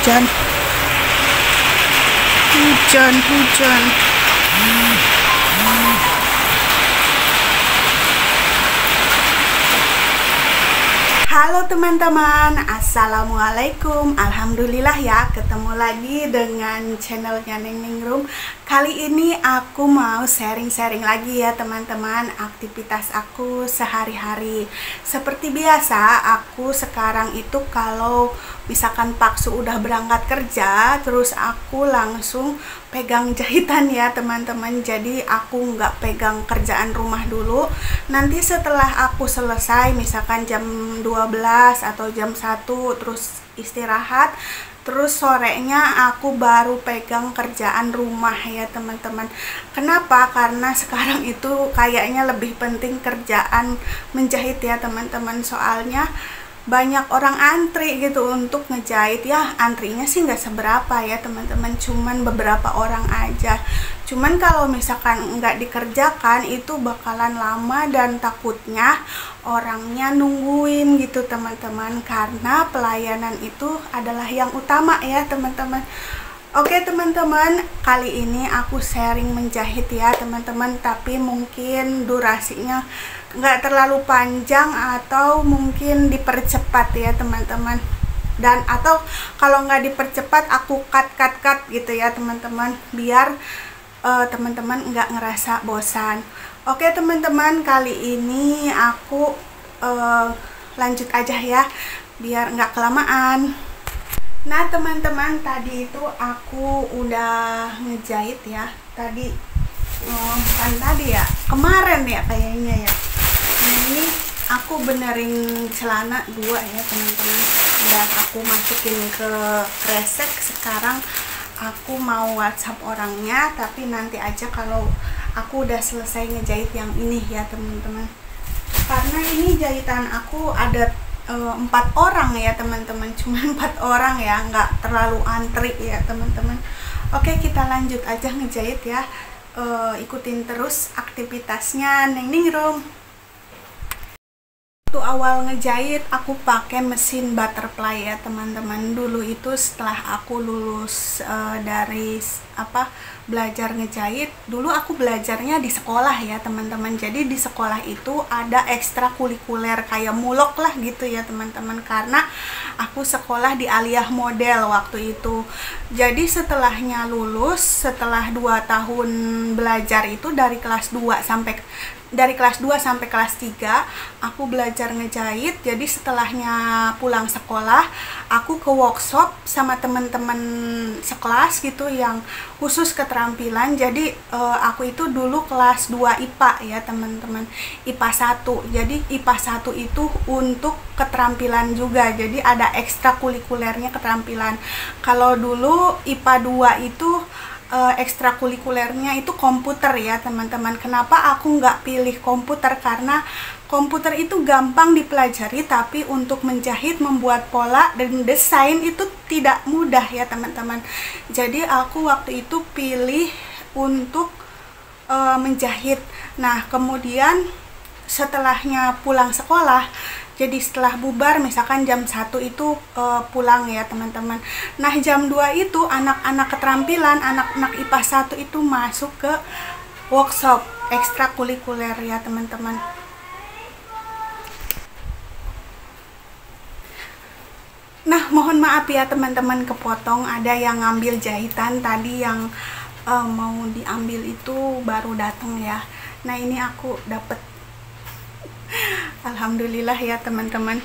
hujan. Hujan. Halo teman-teman, assalamualaikum. Alhamdulillah ya, ketemu lagi dengan channelnya Neng Ningrum. Kali ini aku mau sharing-sharing lagi ya teman-teman, aktivitas aku sehari-hari. Seperti biasa, aku sekarang itu kalau misalkan Paksu udah berangkat kerja, terus aku langsung pegang jahitan ya teman-teman. Jadi aku nggak pegang kerjaan rumah dulu. Nanti setelah aku selesai, misalkan jam 12 atau jam 1 terus istirahat, terus sorenya aku baru pegang kerjaan rumah ya teman-teman. Kenapa? Karena sekarang itu kayaknya lebih penting kerjaan menjahit ya teman-teman. Soalnya banyak orang antri gitu untuk ngejahit ya. Antrinya sih nggak seberapa ya teman-teman, cuman beberapa orang aja. Cuman kalau misalkan nggak dikerjakan itu bakalan lama dan takutnya orangnya nungguin gitu teman-teman, karena pelayanan itu adalah yang utama ya teman-teman. Oke teman-teman, kali ini aku sharing menjahit ya teman-teman, tapi mungkin durasinya nggak terlalu panjang atau mungkin dipercepat ya teman-teman. Dan atau kalau nggak dipercepat aku cut gitu ya teman-teman, biar teman-teman nggak ngerasa bosan. Oke teman-teman, kali ini aku lanjut aja ya, biar nggak kelamaan. Nah teman-teman, tadi itu aku udah ngejahit ya. Tadi bukan tadi ya, kemarin ya kayaknya ya. Nah ini aku benerin celana 2 ya teman-teman, dan aku masukin ke kresek. Sekarang aku mau WhatsApp orangnya, tapi nanti aja kalau aku udah selesai ngejahit yang ini ya teman-teman. Karena ini jahitan aku ada 4 orang ya teman-teman, cuma 4 orang ya, nggak terlalu antri ya teman-teman. Oke, kita lanjut aja ngejahit ya. Ikutin terus aktivitasnya Neng Ningrum. Waktu awal ngejahit aku pakai mesin butterfly ya teman-teman. Dulu itu setelah aku lulus dari belajar ngejahit, dulu aku belajarnya di sekolah ya teman-teman. Jadi di sekolah itu ada ekstrakurikuler kayak mulok lah gitu ya teman-teman, karena aku sekolah di aliyah model waktu itu. Jadi setelahnya lulus, setelah 2 tahun belajar itu dari kelas 2 sampai kelas 3 aku belajar ngejahit. Jadi setelahnya pulang sekolah aku ke workshop sama teman-teman sekelas gitu yang khusus keterampilan. Jadi aku itu dulu kelas 2 IPA ya teman-teman, IPA 1. Jadi IPA 1 itu untuk keterampilan juga, jadi ada ekstrakurikulernya keterampilan. Kalau dulu IPA 2 itu ekstrakurikulernya itu komputer ya teman-teman. Kenapa aku nggak pilih komputer? Karena komputer itu gampang dipelajari, tapi untuk menjahit, membuat pola dan desain itu tidak mudah ya teman-teman. Jadi aku waktu itu pilih untuk menjahit. Nah kemudian setelahnya pulang sekolah, jadi setelah bubar misalkan jam 1 itu pulang ya teman-teman. Nah jam 2 itu anak-anak keterampilan, anak-anak IPA 1 itu masuk ke workshop ekstrakurikuler ya teman-teman. Nah mohon maaf ya teman-teman, kepotong, ada yang ngambil jahitan tadi, yang mau diambil itu baru datang ya. Nah ini aku dapet. Alhamdulillah ya teman-teman.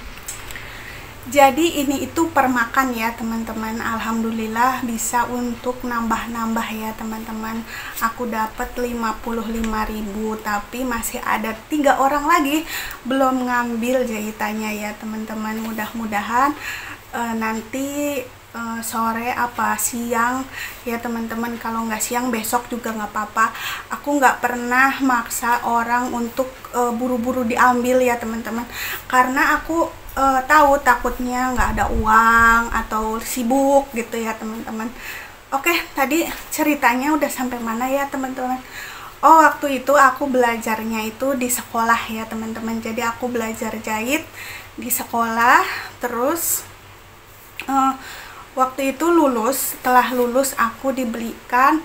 Jadi ini itu per makan ya teman-teman. Alhamdulillah bisa untuk nambah-nambah ya teman-teman. Aku dapat 55.000, tapi masih ada 3 orang lagi belum ngambil jahitannya ya teman-teman. Mudah-mudahan nanti sore apa siang ya teman-teman. Kalau nggak siang besok juga nggak apa-apa. Aku nggak pernah maksa orang untuk buru-buru diambil ya teman-teman, karena aku tahu takutnya nggak ada uang atau sibuk gitu ya teman-teman. Oke, tadi ceritanya udah sampai mana ya teman-teman? Oh, waktu itu aku belajarnya itu di sekolah ya teman-teman. Jadi aku belajar jahit di sekolah, terus waktu itu setelah lulus aku dibelikan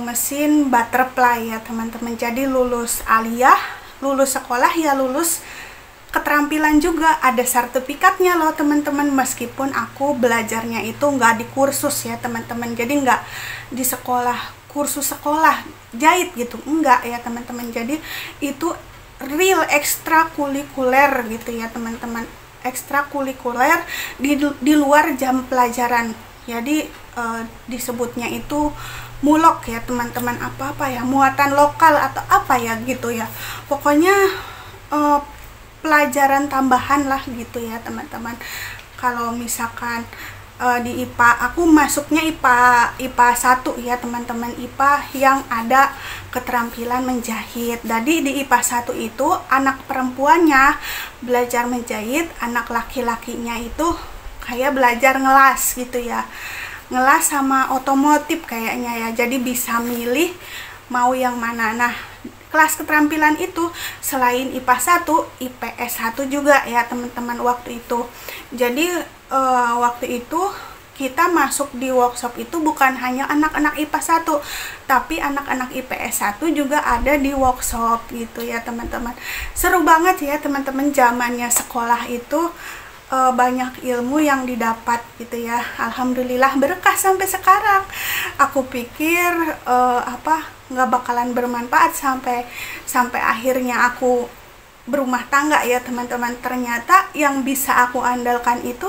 mesin butterfly ya teman-teman. Jadi lulus aliyah, lulus sekolah ya lulus keterampilan juga, ada sertifikatnya loh teman-teman. Meskipun aku belajarnya itu nggak di kursus ya teman-teman, jadi nggak di sekolah, kursus sekolah jahit gitu, enggak ya teman-teman. Jadi itu real ekstrakurikuler gitu ya teman-teman, ekstrakurikuler di luar jam pelajaran. Jadi disebutnya itu mulok ya teman-teman, apa ya, muatan lokal atau apa ya gitu ya, pokoknya pelajaran tambahan lah gitu ya teman-teman. Kalau misalkan di IPA, aku masuknya IPA 1 ya teman-teman, IPA yang ada keterampilan menjahit. Jadi di IPA 1 itu anak perempuannya belajar menjahit, anak laki-lakinya itu kayak belajar ngelas gitu ya, ngelas sama otomotif kayaknya ya. Jadi bisa milih mau yang mana. Nah, kelas keterampilan itu selain IPA 1, IPS 1 juga ya teman-teman waktu itu. Jadi waktu itu kita masuk di workshop itu bukan hanya anak-anak IPA 1, tapi anak-anak IPS 1 juga ada di workshop gitu ya teman-teman. Seru banget ya teman-teman, zamannya sekolah itu banyak ilmu yang didapat gitu ya. Alhamdulillah berkah sampai sekarang. Aku pikir nggak bakalan bermanfaat sampai akhirnya aku berumah tangga ya teman-teman. Ternyata yang bisa aku andalkan itu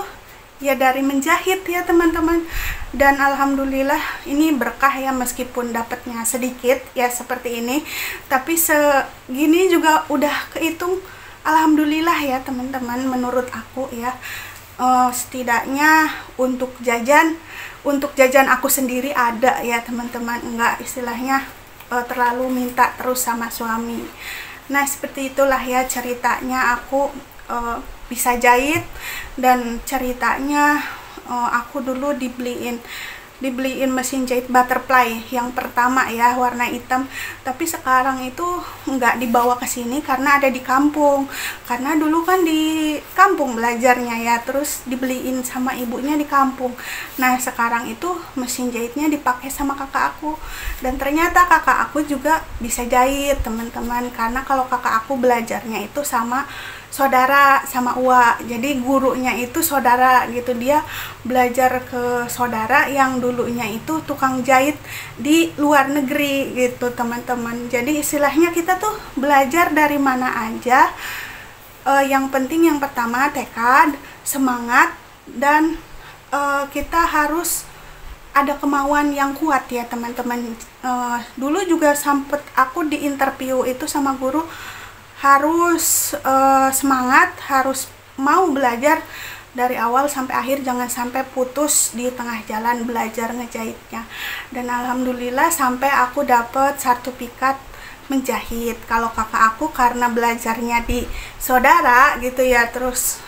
ya dari menjahit ya teman-teman. Dan alhamdulillah ini berkah ya, meskipun dapatnya sedikit ya seperti ini, tapi segini juga udah kehitung. Alhamdulillah ya teman-teman, menurut aku ya, setidaknya untuk jajan aku sendiri ada ya teman-teman, enggak istilahnya terlalu minta terus sama suami. Nah seperti itulah ya ceritanya aku bisa jahit. Dan ceritanya aku dulu dibeliin mesin jahit butterfly yang pertama ya, warna hitam. Tapi sekarang itu nggak dibawa ke sini karena ada di kampung. Karena dulu kan di kampung belajarnya ya, terus dibeliin sama ibunya di kampung. Nah sekarang itu mesin jahitnya dipakai sama kakak aku. Dan ternyata kakak aku juga bisa jahit teman-teman. Karena kalau kakak aku belajarnya itu sama saudara, sama Uwa, jadi gurunya itu saudara gitu. Dia belajar ke saudara yang dulunya itu tukang jahit di luar negeri gitu teman-teman. Jadi istilahnya kita tuh belajar dari mana aja, yang penting yang pertama tekad, semangat, dan kita harus ada kemauan yang kuat ya teman-teman. Dulu juga sempet aku di interview itu sama guru, harus semangat, harus mau belajar dari awal sampai akhir, jangan sampai putus di tengah jalan belajar ngejahitnya. Dan alhamdulillah sampai aku dapet sertifikat menjahit. Kalau kakak aku karena belajarnya di saudara gitu ya, terus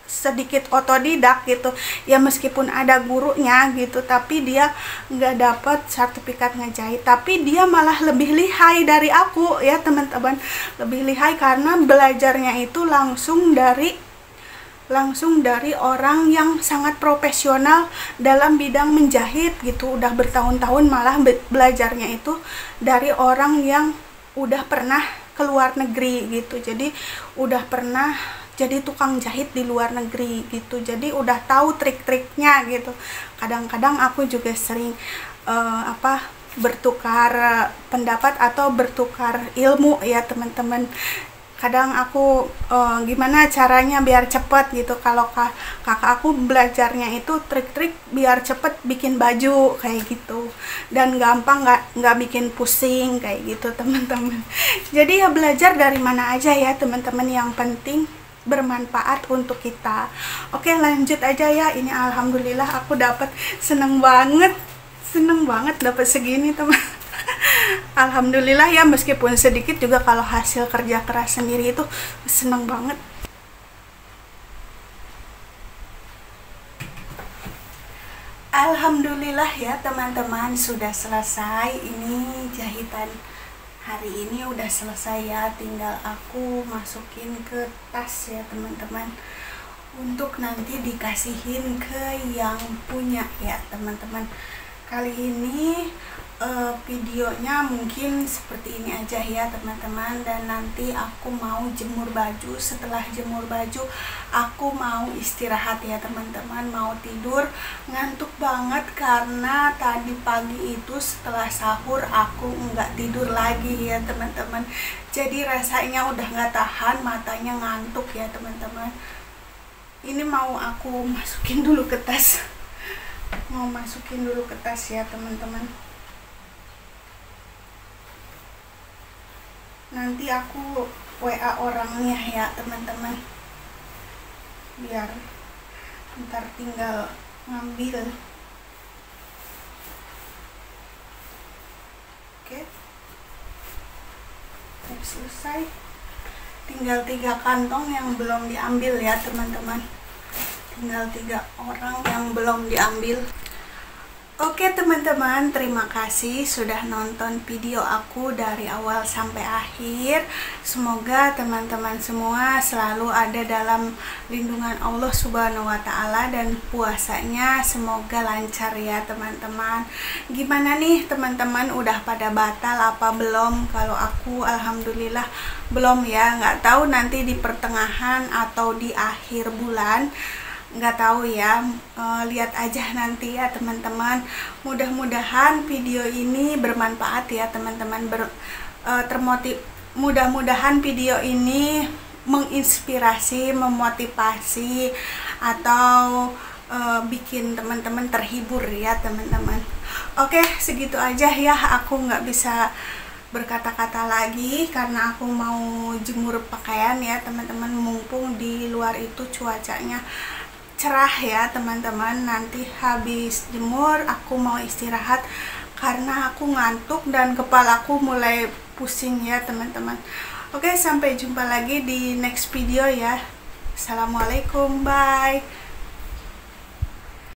sedikit otodidak gitu ya, meskipun ada gurunya gitu, tapi dia nggak dapat sertifikat ngejahit. Tapi dia malah lebih lihai dari aku ya teman-teman, lebih lihai karena belajarnya itu langsung dari orang yang sangat profesional dalam bidang menjahit gitu, udah bertahun-tahun. Malah belajarnya itu dari orang yang udah pernah ke luar negeri gitu, jadi udah pernah jadi tukang jahit di luar negeri gitu, jadi udah tahu trik-triknya gitu. Kadang-kadang aku juga sering bertukar pendapat atau bertukar ilmu ya teman-teman. Kadang aku gimana caranya biar cepet gitu. Kalau kakak aku belajarnya itu trik-trik biar cepet bikin baju kayak gitu, dan gampang, nggak bikin pusing kayak gitu teman-teman. Jadi ya belajar dari mana aja ya teman-teman, yang penting bermanfaat untuk kita. Oke lanjut aja ya. Ini alhamdulillah aku dapat, seneng banget dapat segini teman. Alhamdulillah ya, meskipun sedikit juga kalau hasil kerja keras sendiri itu seneng banget. Alhamdulillah ya teman-teman, sudah selesai ini jahitan hari ini, udah selesai ya. Tinggal aku masukin ke tas ya teman-teman. untuk nanti dikasihin ke yang punya ya teman-teman. Kali ini videonya mungkin seperti ini aja ya teman-teman, dan nanti aku mau jemur baju. Setelah jemur baju aku mau istirahat ya teman-teman, mau tidur. Ngantuk banget karena tadi pagi itu setelah sahur aku nggak tidur lagi ya teman-teman, jadi rasanya udah nggak tahan, matanya ngantuk ya teman-teman. Ini mau aku masukin dulu ke tas, ya teman-teman. Nanti aku WA orangnya ya teman-teman, biar ntar tinggal ngambil. Oke, udah selesai. Tinggal 3 kantong yang belum diambil ya teman-teman, tinggal 3 orang yang belum diambil. Oke teman-teman, terima kasih sudah nonton video aku dari awal sampai akhir. Semoga teman-teman semua selalu ada dalam lindungan Allah Subhanahu wa Ta'ala, dan puasanya semoga lancar ya teman-teman. Gimana nih teman-teman, udah pada batal apa belum? Kalau aku alhamdulillah belum ya, nggak tahu nanti di pertengahan atau di akhir bulan, nggak tahu ya, lihat aja nanti ya teman-teman. Mudah-mudahan video ini bermanfaat ya teman-teman, mudah-mudahan video ini menginspirasi, memotivasi, atau bikin teman-teman terhibur ya teman-teman. Oke, segitu aja ya, aku nggak bisa berkata-kata lagi karena aku mau jemur pakaian ya teman-teman. Mumpung di luar itu cuacanya cerah ya teman-teman. Nanti habis jemur aku mau istirahat karena aku ngantuk dan kepalaku mulai pusing ya teman-teman. Oke, sampai jumpa lagi di next video ya. Assalamualaikum, bye.